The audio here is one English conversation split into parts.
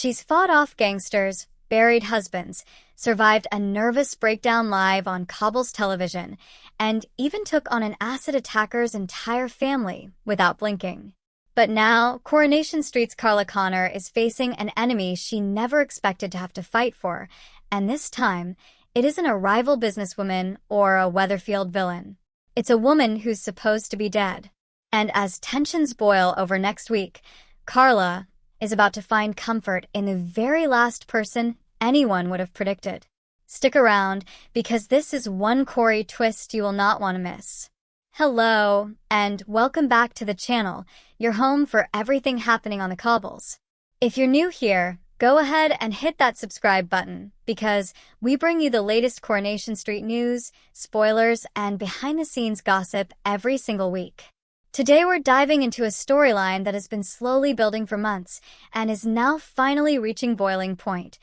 She's fought off gangsters, buried husbands, survived a nervous breakdown live on Kabul's television, and even took on an acid attacker's entire family without blinking. But now, Coronation Street's Carla Connor is facing an enemy she never expected to have to fight for, and this time, it isn't a rival businesswoman or a Weatherfield villain. It's a woman who's supposed to be dead. And as tensions boil over next week, Carla is about to find comfort in the very last person anyone would have predicted. Stick around, because this is one Corrie twist you will not want to miss. Hello, and welcome back to the channel, your home for everything happening on the cobbles. If you're new here, go ahead and hit that subscribe button, because we bring you the latest Coronation Street news, spoilers, and behind-the-scenes gossip every single week. Today we're diving into a storyline that has been slowly building for months and is now finally reaching boiling point.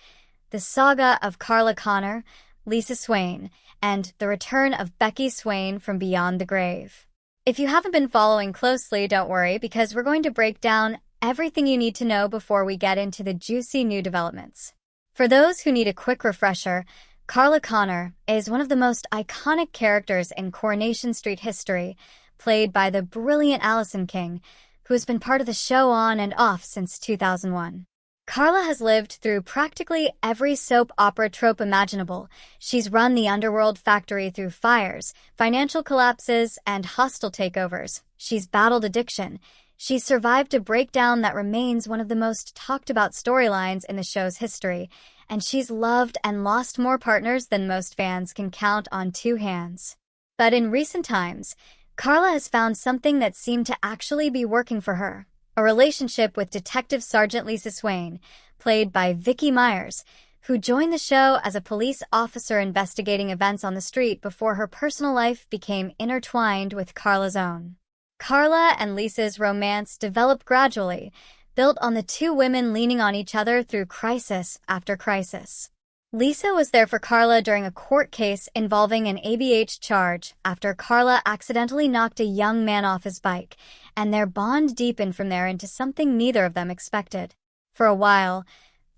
The saga of Carla Connor, Lisa Swain, and the return of Becky Swain from beyond the grave. If you haven't been following closely, don't worry, because we're going to break down everything you need to know before we get into the juicy new developments. For those who need a quick refresher, Carla Connor is one of the most iconic characters in Coronation Street history, played by the brilliant Allison King, who has been part of the show on and off since 2001. Carla has lived through practically every soap opera trope imaginable. She's run the underworld factory through fires, financial collapses, and hostile takeovers. She's battled addiction. She's survived a breakdown that remains one of the most talked about storylines in the show's history, and she's loved and lost more partners than most fans can count on two hands. But in recent times, Carla has found something that seemed to actually be working for her. A relationship with Detective Sergeant Lisa Swain, played by Vicki Myers, who joined the show as a police officer investigating events on the street before her personal life became intertwined with Carla's own. Carla and Lisa's romance developed gradually, built on the two women leaning on each other through crisis after crisis. Lisa was there for Carla during a court case involving an ABH charge after Carla accidentally knocked a young man off his bike, and their bond deepened from there into something neither of them expected. For a while,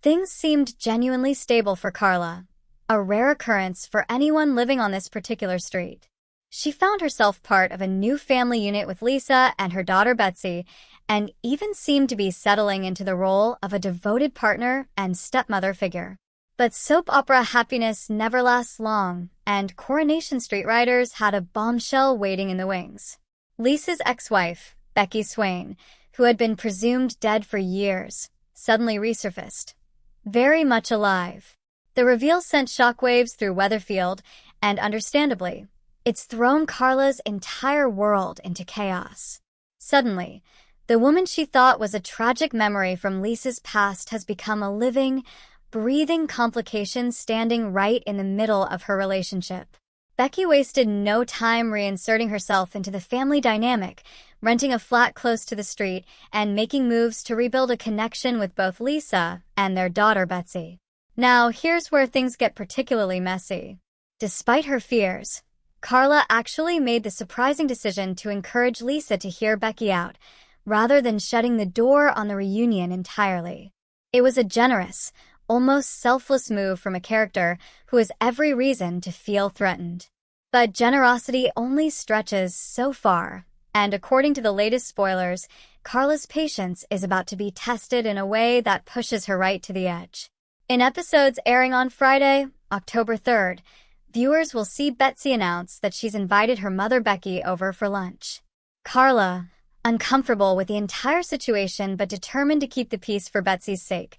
things seemed genuinely stable for Carla, a rare occurrence for anyone living on this particular street. She found herself part of a new family unit with Lisa and her daughter Betsy, and even seemed to be settling into the role of a devoted partner and stepmother figure. But soap opera happiness never lasts long, and Coronation Street writers had a bombshell waiting in the wings. Lisa's ex-wife, Becky Swain, who had been presumed dead for years, suddenly resurfaced, very much alive. The reveal sent shockwaves through Weatherfield, and understandably, it's thrown Carla's entire world into chaos. Suddenly, the woman she thought was a tragic memory from Lisa's past has become a living, breathing complication standing right in the middle of her relationship. Becky wasted no time reinserting herself into the family dynamic, renting a flat close to the street and making moves to rebuild a connection with both Lisa and their daughter Betsy. Now, here's where things get particularly messy. Despite her fears, Carla actually made the surprising decision to encourage Lisa to hear Becky out, rather than shutting the door on the reunion entirely. It was a generous, almost selfless move from a character who has every reason to feel threatened. But generosity only stretches so far, and according to the latest spoilers, Carla's patience is about to be tested in a way that pushes her right to the edge. In episodes airing on Friday, October 3rd, viewers will see Betsy announce that she's invited her mother Becky over for lunch. Carla, uncomfortable with the entire situation but determined to keep the peace for Betsy's sake,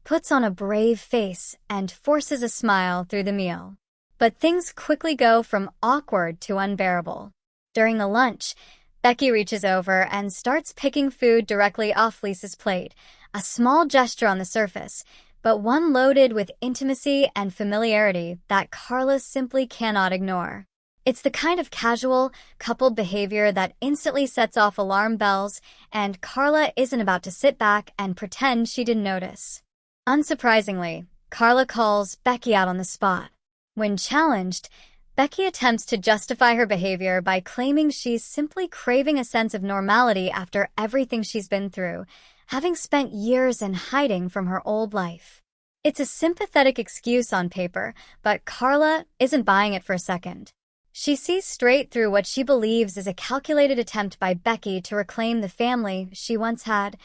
puts on a brave face and forces a smile through the meal. But things quickly go from awkward to unbearable. During the lunch, Becky reaches over and starts picking food directly off Lisa's plate, a small gesture on the surface, but one loaded with intimacy and familiarity that Carla simply cannot ignore. It's the kind of casual, coupled behavior that instantly sets off alarm bells, and Carla isn't about to sit back and pretend she didn't notice. Unsurprisingly, Carla calls Becky out on the spot. When challenged, Becky attempts to justify her behavior by claiming she's simply craving a sense of normality after everything she's been through, having spent years in hiding from her old life. It's a sympathetic excuse on paper, but Carla isn't buying it for a second. She sees straight through what she believes is a calculated attempt by Becky to reclaim the family she once had,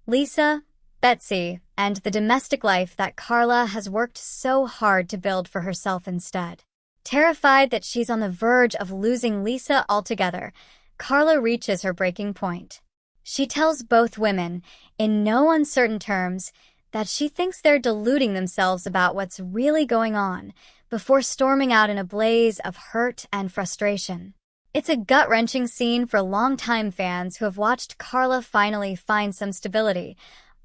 Lisa, Betsy, and the domestic life that Carla has worked so hard to build for herself instead. Terrified that she's on the verge of losing Lisa altogether, Carla reaches her breaking point. She tells both women, in no uncertain terms, that she thinks they're deluding themselves about what's really going on, before storming out in a blaze of hurt and frustration. It's a gut-wrenching scene for longtime fans who have watched Carla finally find some stability,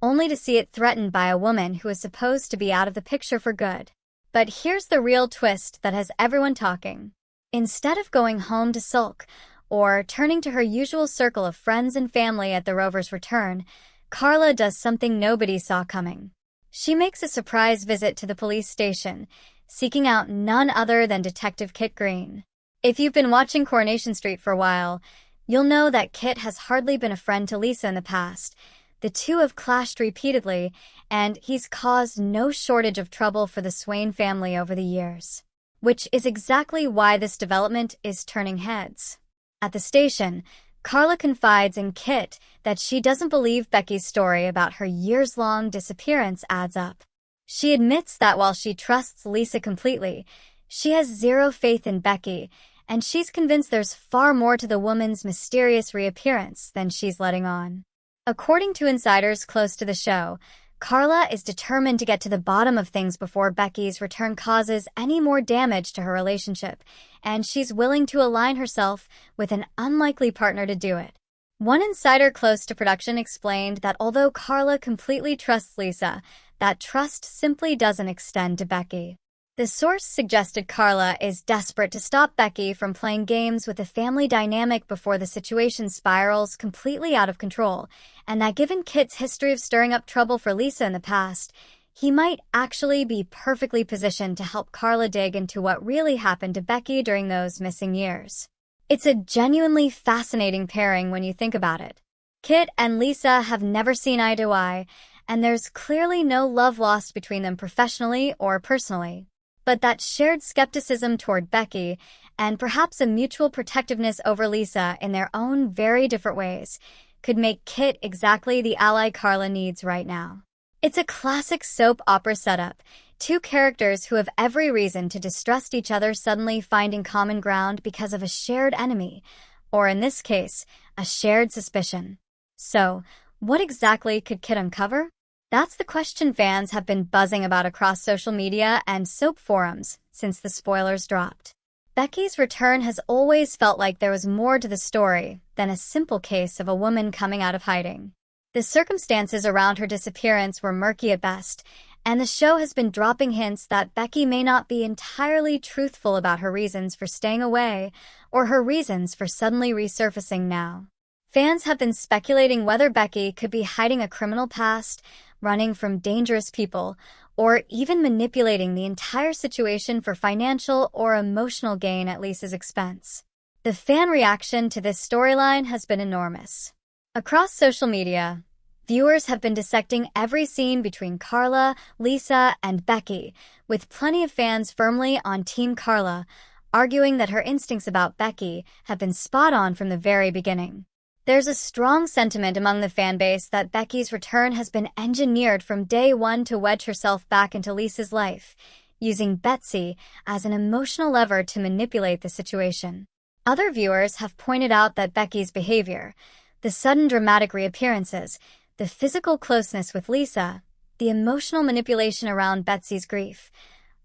only to see it threatened by a woman who is supposed to be out of the picture for good. But here's the real twist that has everyone talking. Instead of going home to sulk, or turning to her usual circle of friends and family at the Rover's return, Carla does something nobody saw coming. She makes a surprise visit to the police station, seeking out none other than Detective Kit Green. If you've been watching Coronation Street for a while, you'll know that Kit has hardly been a friend to Lisa in the past. The two have clashed repeatedly, and he's caused no shortage of trouble for the Swain family over the years. Which is exactly why this development is turning heads. At the station, Carla confides in Kit that she doesn't believe Becky's story about her years-long disappearance adds up. She admits that while she trusts Lisa completely, she has zero faith in Becky, and she's convinced there's far more to the woman's mysterious reappearance than she's letting on. According to insiders close to the show, Carla is determined to get to the bottom of things before Becky's return causes any more damage to her relationship, and she's willing to align herself with an unlikely partner to do it. One insider close to production explained that although Carla completely trusts Lisa, that trust simply doesn't extend to Becky. The source suggested Carla is desperate to stop Becky from playing games with the family dynamic before the situation spirals completely out of control, and that given Kit's history of stirring up trouble for Lisa in the past, he might actually be perfectly positioned to help Carla dig into what really happened to Becky during those missing years. It's a genuinely fascinating pairing when you think about it. Kit and Lisa have never seen eye to eye, and there's clearly no love lost between them professionally or personally. But that shared skepticism toward Becky, and perhaps a mutual protectiveness over Lisa in their own very different ways, could make Kit exactly the ally Carla needs right now. It's a classic soap opera setup, two characters who have every reason to distrust each other suddenly finding common ground because of a shared enemy, or in this case, a shared suspicion. So, what exactly could Kit uncover? That's the question fans have been buzzing about across social media and soap forums since the spoilers dropped. Becky's return has always felt like there was more to the story than a simple case of a woman coming out of hiding. The circumstances around her disappearance were murky at best, and the show has been dropping hints that Becky may not be entirely truthful about her reasons for staying away or her reasons for suddenly resurfacing now. Fans have been speculating whether Becky could be hiding a criminal past, running from dangerous people, or even manipulating the entire situation for financial or emotional gain at Lisa's expense. The fan reaction to this storyline has been enormous. Across social media, viewers have been dissecting every scene between Carla, Lisa, and Becky, with plenty of fans firmly on Team Carla, arguing that her instincts about Becky have been spot on from the very beginning. There's a strong sentiment among the fanbase that Becky's return has been engineered from day one to wedge herself back into Lisa's life, using Betsy as an emotional lever to manipulate the situation. Other viewers have pointed out that Becky's behavior, the sudden dramatic reappearances, the physical closeness with Lisa, the emotional manipulation around Betsy's grief,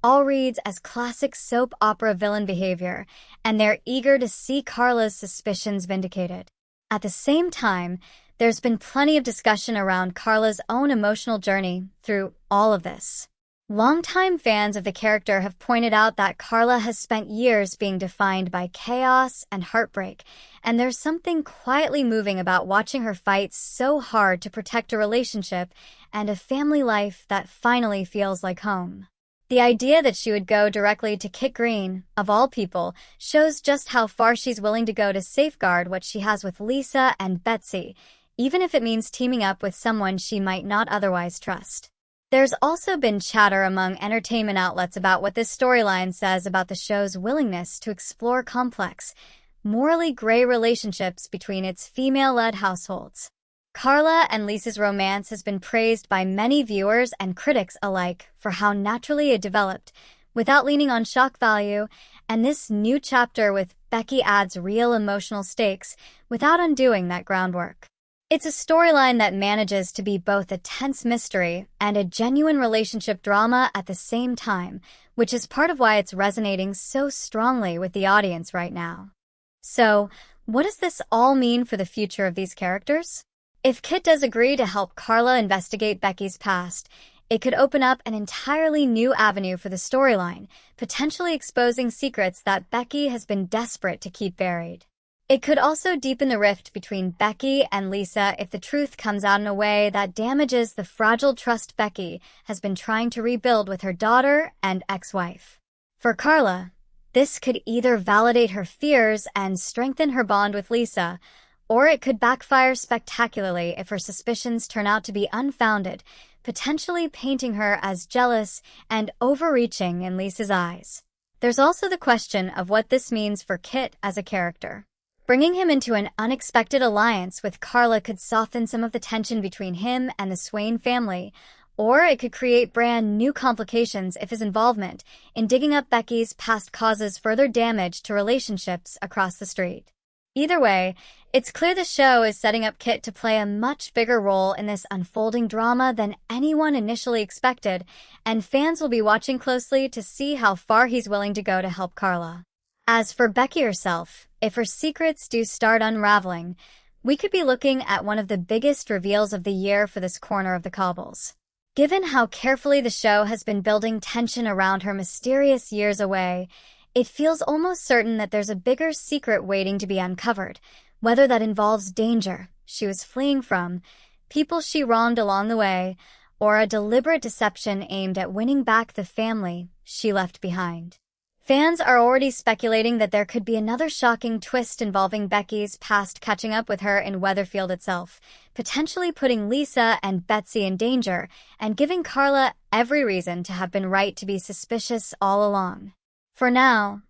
all reads as classic soap opera villain behavior, and they're eager to see Carla's suspicions vindicated. At the same time, there's been plenty of discussion around Carla's own emotional journey through all of this. Longtime fans of the character have pointed out that Carla has spent years being defined by chaos and heartbreak, and there's something quietly moving about watching her fight so hard to protect a relationship and a family life that finally feels like home. The idea that she would go directly to Kit Green, of all people, shows just how far she's willing to go to safeguard what she has with Lisa and Betsy, even if it means teaming up with someone she might not otherwise trust. There's also been chatter among entertainment outlets about what this storyline says about the show's willingness to explore complex, morally gray relationships between its female-led households. Carla and Lisa's romance has been praised by many viewers and critics alike for how naturally it developed, without leaning on shock value, and this new chapter with Becky adds real emotional stakes without undoing that groundwork. It's a storyline that manages to be both a tense mystery and a genuine relationship drama at the same time, which is part of why it's resonating so strongly with the audience right now. So, what does this all mean for the future of these characters? If Kit does agree to help Carla investigate Becky's past, it could open up an entirely new avenue for the storyline, potentially exposing secrets that Becky has been desperate to keep buried. It could also deepen the rift between Becky and Lisa if the truth comes out in a way that damages the fragile trust Becky has been trying to rebuild with her daughter and ex-wife. For Carla, this could either validate her fears and strengthen her bond with Lisa, or it could backfire spectacularly if her suspicions turn out to be unfounded, potentially painting her as jealous and overreaching in Lisa's eyes. There's also the question of what this means for Kit as a character. Bringing him into an unexpected alliance with Carla could soften some of the tension between him and the Swain family, or it could create brand new complications if his involvement in digging up Becky's past causes further damage to relationships across the street. Either way, it's clear the show is setting up Kit to play a much bigger role in this unfolding drama than anyone initially expected, and fans will be watching closely to see how far he's willing to go to help Carla. As for Becky herself, if her secrets do start unraveling, we could be looking at one of the biggest reveals of the year for this corner of the cobbles. Given how carefully the show has been building tension around her mysterious years away, it feels almost certain that there's a bigger secret waiting to be uncovered, whether that involves danger she was fleeing from, people she wronged along the way, or a deliberate deception aimed at winning back the family she left behind. Fans are already speculating that there could be another shocking twist involving Becky's past catching up with her in Weatherfield itself, potentially putting Lisa and Betsy in danger and giving Carla every reason to have been right to be suspicious all along. For now,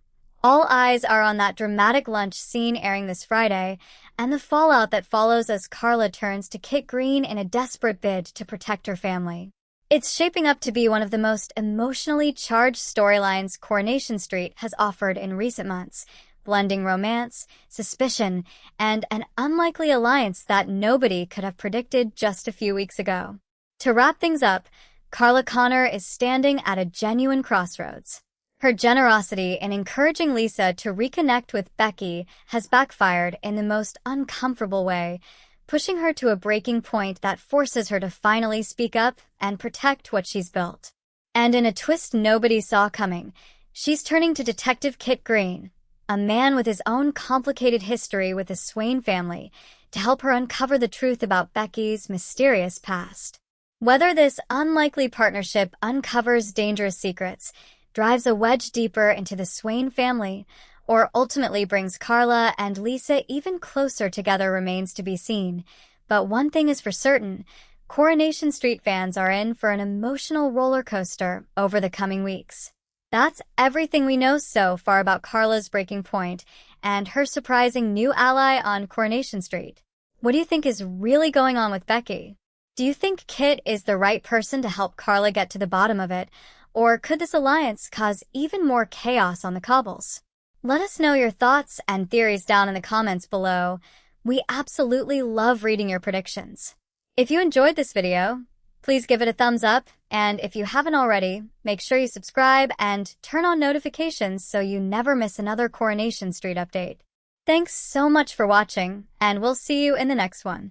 all eyes are on that dramatic lunch scene airing this Friday and the fallout that follows as Carla turns to Kit Green in a desperate bid to protect her family. It's shaping up to be one of the most emotionally charged storylines Coronation Street has offered in recent months, blending romance, suspicion, and an unlikely alliance that nobody could have predicted just a few weeks ago. To wrap things up, Carla Connor is standing at a genuine crossroads. Her generosity in encouraging Lisa to reconnect with Becky has backfired in the most uncomfortable way, pushing her to a breaking point that forces her to finally speak up and protect what she's built. And in a twist nobody saw coming, she's turning to Detective Kit Green, a man with his own complicated history with the Swain family, to help her uncover the truth about Becky's mysterious past. Whether this unlikely partnership uncovers dangerous secrets, drives a wedge deeper into the Swain family, or ultimately brings Carla and Lisa even closer together remains to be seen. But one thing is for certain, Coronation Street fans are in for an emotional roller coaster over the coming weeks. That's everything we know so far about Carla's breaking point and her surprising new ally on Coronation Street. What do you think is really going on with Becky? Do you think Kit is the right person to help Carla get to the bottom of it, or could this alliance cause even more chaos on the cobbles? Let us know your thoughts and theories down in the comments below. We absolutely love reading your predictions. If you enjoyed this video, please give it a thumbs up, and if you haven't already, make sure you subscribe and turn on notifications so you never miss another Coronation Street update. Thanks so much for watching, and we'll see you in the next one.